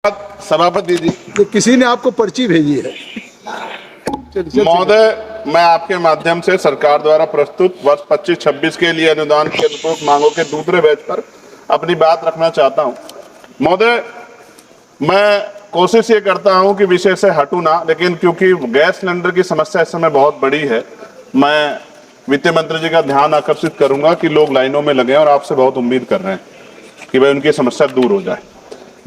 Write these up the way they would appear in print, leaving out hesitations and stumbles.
सभापति जी, तो किसी ने आपको पर्ची भेजी है। महोदय, मैं आपके माध्यम से सरकार द्वारा प्रस्तुत वर्ष 25-26 के लिए अनुदान की अनुपूरक मांगों के दूसरे बैच पर अपनी बात रखना चाहता हूं। महोदय, मैं कोशिश ये करता हूं कि विषय से हटूं ना, लेकिन क्योंकि गैस सिलेंडर की समस्या इस समय बहुत बड़ी है, मैं वित्त मंत्री जी का ध्यान आकर्षित करूंगा कि लोग लाइनों में लगे और आपसे बहुत उम्मीद कर रहे हैं कि भाई उनकी समस्या दूर हो जाए।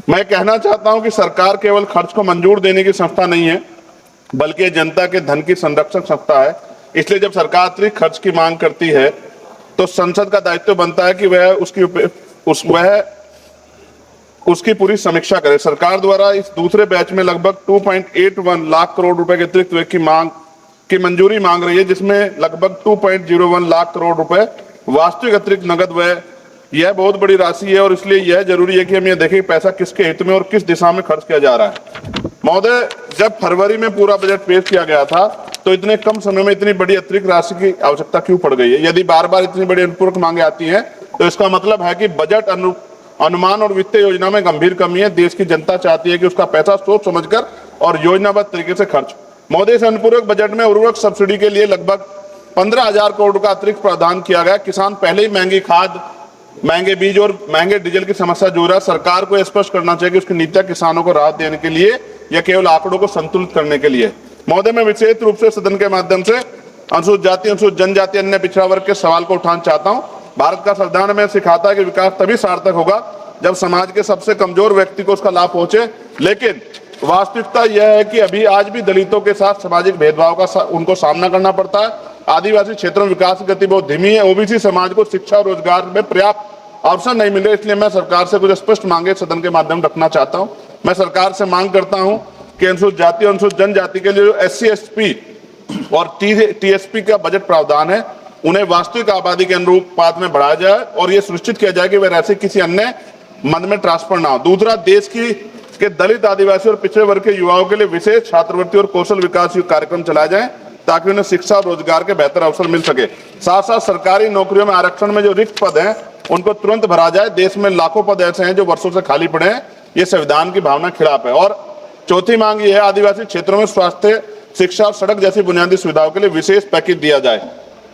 मैं कहना चाहता हूं कि सरकार केवल खर्च को मंजूर देने की संस्था नहीं है, बल्कि जनता के धन की संरक्षक संस्था है। इसलिए जब सरकार अतिरिक्त खर्च की मांग करती है तो संसद का दायित्व बनता है कि वह उसकी पूरी समीक्षा करे। सरकार द्वारा इस दूसरे बैच में लगभग 2.81 लाख करोड़ रुपए के अतिरिक्त व्यय की मंजूरी मांग रही है, जिसमें लगभग 2.01 लाख करोड़ रुपए वास्तविक अतिरिक्त नगद व्यय। यह बहुत बड़ी राशि है और इसलिए यह जरूरी है कि हम ये देखें कि पैसा किसके हित में और किस दिशा में खर्च किया जा रहा है। महोदय, जब फरवरी में पूरा बजट पेश किया गया था तो इतने कम समय में इतनी बड़ी अतिरिक्त राशि की आवश्यकता क्यों पड़ गई है? यदि बार बार इतनी बड़ी अनुपूरक मांगे आती हैं तो इसका मतलब है कि बजट अनुमान और वित्तीय योजना में गंभीर कमी है। देश की जनता चाहती है कि उसका पैसा सोच समझकर और योजनाबद्ध तरीके से खर्च। महोदय, इस अनुपूरक बजट में उर्वरक सब्सिडी के लिए लगभग 15,000 करोड़ का अतिरिक्त प्रावधान किया गया। किसान पहले ही महंगी खाद, महंगे बीज और महंगे डीजल की समस्या जूझ रहा है। सरकार को स्पष्ट करना चाहिए कि उसकी नीतियां किसानों को राहत देने के लिए या केवल आंकड़ों को संतुलित करने के लिए। महोदय, मैं विशेष रूप से सदन के माध्यम से अनुसूचित जाति, अनुसूचित जनजाति, अन्य पिछड़ा वर्ग के सवाल को उठाना चाहता हूं। भारत का संविधान हमें सिखाता है कि विकास तभी सार्थक होगा जब समाज के सबसे कमजोर व्यक्ति को उसका लाभ पहुंचे, लेकिन वास्तविकता यह है कि अभी आज भी दलितों के साथ सामाजिक भेदभाव का उनको सामना करना पड़ता है। आदिवासी क्षेत्रों में विकास की गति बहुत धीमी है। ओबीसी समाज को शिक्षा और रोजगार में पर्याप्त अवसर नहीं मिले, इसलिए मैं सरकार से कुछ स्पष्ट मांगे सदन के माध्यम रखना चाहता हूं। मैं सरकार से मांग करता हूं कि अनुसूचित जाति और अनुसूचित जनजाति के लिए जो SC, ST और TSP का बजट प्रावधान है, उन्हें वास्तविक आबादी के अनुपात में बढ़ाया जाए और यह सुनिश्चित किया जाए कि वह राशि किसी अन्य मद में ट्रांसफर ना हो। दूसरा, देश के दलित, आदिवासी और पिछड़े वर्ग के युवाओं के लिए विशेष छात्रवृत्ति और कौशल विकास कार्यक्रम चलाए जाए ताकि उन्हें शिक्षा और रोजगार के बेहतर अवसर मिल सके। साथ साथ सरकारी नौकरियों में आरक्षण में जो रिक्त पद हैं उनको तुरंत भरा जाए। देश में लाखों पद ऐसे हैं जो वर्षों से खाली पड़े हैं। ये संविधान की भावना के खिलाफ है। और चौथी मांग ये है, आदिवासी क्षेत्रों में स्वास्थ्य, शिक्षा और सड़क जैसी बुनियादी सुविधाओं के लिए विशेष पैकेज दिया जाए।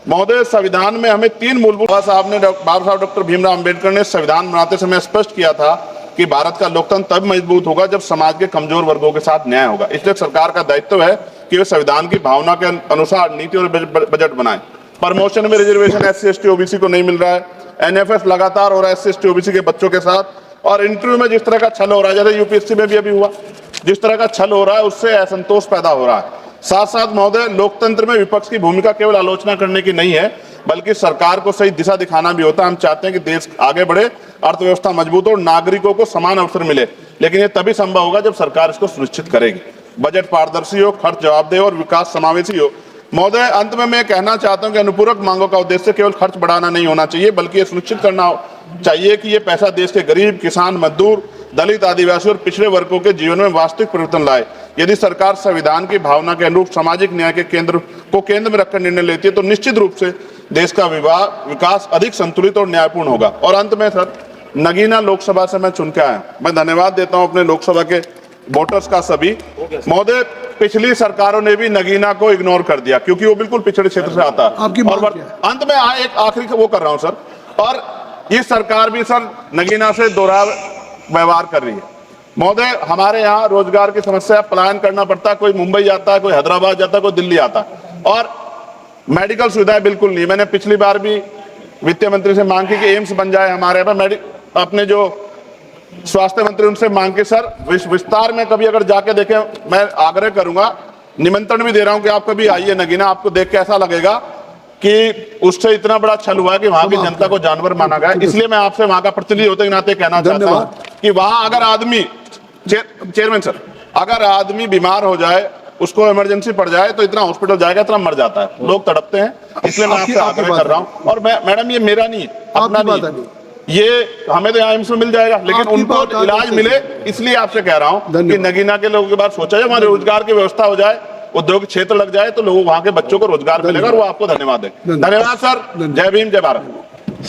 महोदय, संविधान में हमें 3 मूलभूत बाबा साहब डॉक्टर भीमराव अम्बेडकर ने संविधान बनाते समय स्पष्ट किया था कि भारत का लोकतंत्र तब मजबूत होगा जब समाज के कमजोर वर्गों के साथ न्याय होगा। इसलिए सरकार का दायित्व है कि वे संविधान की भावना के अनुसार नीति और बजट बनाए। प्रमोशन में रिजर्वेशन SC, ST, OBC को नहीं मिल रहा है। NFS लगातार हो रहा है SC, ST, OBC के बच्चों के साथ। और इंटरव्यू में जिस तरह का छल हो रहा है, जैसे UPSC में भी अभी हुआ, जिस तरह का छल हो रहा है उससे असंतोष पैदा हो रहा है। साथ साथ महोदय, लोकतंत्र में विपक्ष की भूमिका केवल आलोचना करने की नहीं है, बल्कि सरकार को सही दिशा दिखाना भी होता है। हम चाहते हैं कि देश आगे बढ़े, अर्थव्यवस्था मजबूत हो और नागरिकों को समान अवसर मिले, लेकिन यह तभी संभव होगा जब सरकार इसको सुनिश्चित करेगी। बजट पारदर्शी हो, खर्च जवाबदेह और विकास समावेशी हो। महोदय, अंत में मैं कहना चाहता हूं कि अनुपूरक मांगों का उद्देश्य केवल खर्च बढ़ाना नहीं होना चाहिए, बल्कि ये सुनिश्चित करना चाहिए कि ये पैसा देश के गरीब, किसान, मजदूर, दलित, आदिवासी और पिछड़े वर्गों के जीवन में वास्तविक परिवर्तन लाए। यदि सरकार संविधान की भावना के अनुरूप सामाजिक न्याय के केंद्र में रखकर निर्णय लेती है तो निश्चित रूप से देश का विकास अधिक संतुलित और न्यायपूर्ण होगा। और अंत में सर, नगीना लोकसभा से मैं चुन के आया, मैं धन्यवाद देता हूं अपने लोकसभा के वोटर्स का सभी। महोदय, पिछली सरकारों ने भी नगीना को इग्नोर कर दिया क्योंकि वो बिल्कुल पिछड़े क्षेत्र से आता है। और अंत में एक आखिरी वो कर रहा हूं सर, और ये सरकार भी सर नगीना से दोहरा व्यवहार कर रही है। महोदय, हमारे यहाँ रोजगार की समस्या, पलायन करना पड़ता है। कोई मुंबई जाता है, कोई हैदराबाद जाता है, कोई दिल्ली आता है, और मेडिकल सुविधाएं बिल्कुल नहीं। मैंने पिछली बार भी वित्त मंत्री से मांग की कि एम्स बन जाए हमारे यहाँ। अपने जो स्वास्थ्य मंत्री उनसे मांग के सर विस्तार में कभी अगर जाके देखें, मैं आग्रह करूंगा, निमंत्रण भी दे रहा हूं कि आप कभी आइए नगीना। आपको देख के ऐसा लगेगा कि उससे इतना बड़ा छल हुआ है कि वहां की जनता को जानवर माना गया। इसलिए मैं आपसे वहां का प्रतिनिधि होते के नाते कहना चाहता हूं कि वहां अगर आदमी, चेयरमैन सर, अगर आदमी बीमार हो जाए, उसको इमरजेंसी पड़ जाए तो इतना हॉस्पिटल जाएगा, इतना मर जाता है, लोग तड़पते हैं। इसलिए मैं आपसे आग्रह कर रहा हूं। और मैडम, ये मेरा नहीं, अपना नहीं, ये हमें तो यहाँ एम्स में मिल जाएगा, लेकिन उनको इलाज मिले, इसलिए आपसे कह रहा हूं कि नगीना के लोगों के बाद सोचा जाए, वहां रोजगार की व्यवस्था हो जाए, उद्योग क्षेत्र लग जाए तो लोगों, वहां के बच्चों को रोजगार मिलेगा और वो आपको धन्यवाद दें। धन्यवाद सर। जय भीम, जय भारत।